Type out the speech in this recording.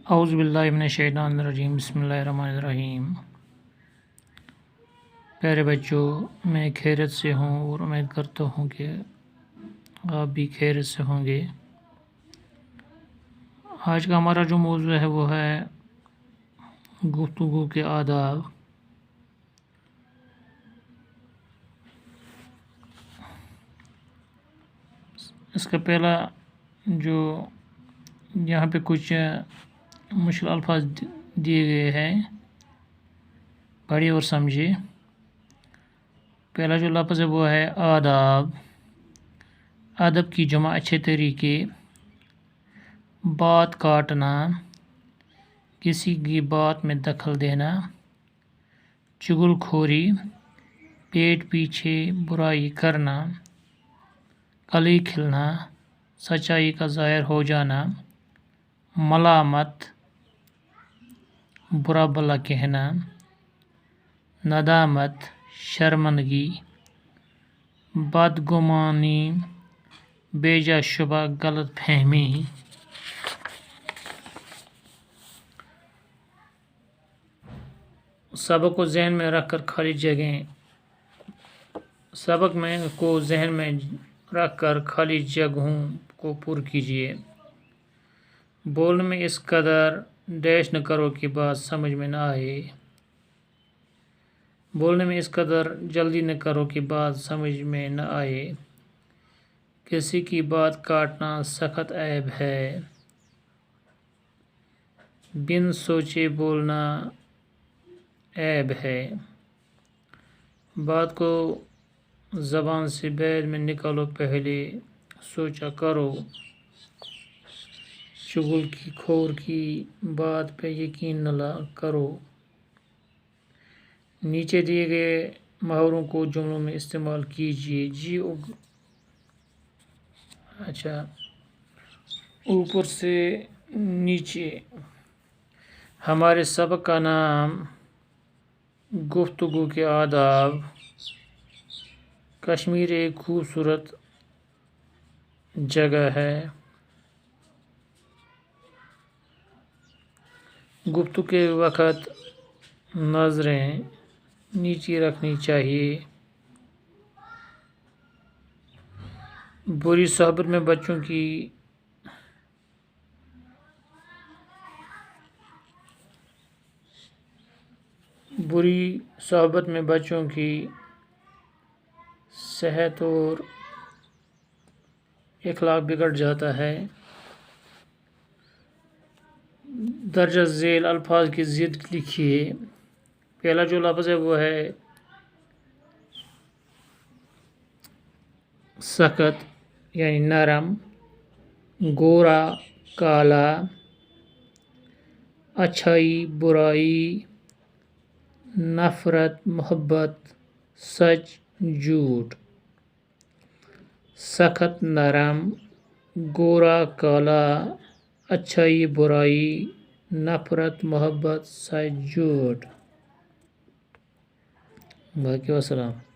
اعوذ باللہ من الشیطان الرجیم، بسم اللہ الرحمن الرحیم۔ پیارے بچوں، میں خیریت سے ہوں اور امید کرتا ہوں کہ آپ بھی خیریت سے ہوں گے۔ آج کا ہمارا جو موضوع ہے وہ ہے گفتگو کے آداب۔ اس کا پہلا جو یہاں پہ کچھ مشکل الفاظ دیے گئے ہیں، پڑھیے اور سمجھیے۔ پہلا جو لفظ ہے وہ ہے آداب۔ ادب کی جمع اچھے طریقے، بات کاٹنا، کسی کی بات میں دخل دینا، چغل خوری، پیٹ پیچھے برائی کرنا، کلی کھلنا، سچائی کا ظاہر ہو جانا، ملامت، برا بھلا کہنا، ندامت، شرمندگی، بدگمانی، بیجا شبہ غلط فہمی۔ سبق کو ذہن میں رکھ کر خالی جگہیں خالی جگہوں کو پر کیجیے۔ بولنے میں اس قدر ڈیش نہ کرو کہ بات سمجھ میں نہ آئے۔ بولنے میں اس قدر جلدی نہ کرو کہ بات سمجھ میں نہ آئے۔ کسی کی بات کاٹنا سخت عیب ہے۔ بن سوچے بولنا عیب ہے۔ بات کو زبان سے بعد میں نکالو، پہلے سوچا کرو۔ چغل خور کی بات پہ یقین نہ کرو۔ نیچے دیے گئے محاوروں کو جملوں میں استعمال کیجیے۔ اوپر سے نیچے۔ ہمارے سبق کا نام گفتگو کے آداب۔ کشمیر ایک خوبصورت جگہ ہے۔ گفتگو کے وقت نظریں نیچی رکھنی چاہیے۔ بری صحبت میں بچوں کی صحت اور اخلاق بگڑ جاتا ہے۔ درج ذیل الفاظ کی ضد لکھیے۔ پہلا جو لفظ ہے وہ ہے سخت یعنی نرم، گورا کالا، اچھائی برائی، نفرت محبت، سچ جھوٹ۔ سخت نرم، گورا کالا، اچھائی برائی، نفرت محبت، سچ جھوٹ۔ باقی والسلام۔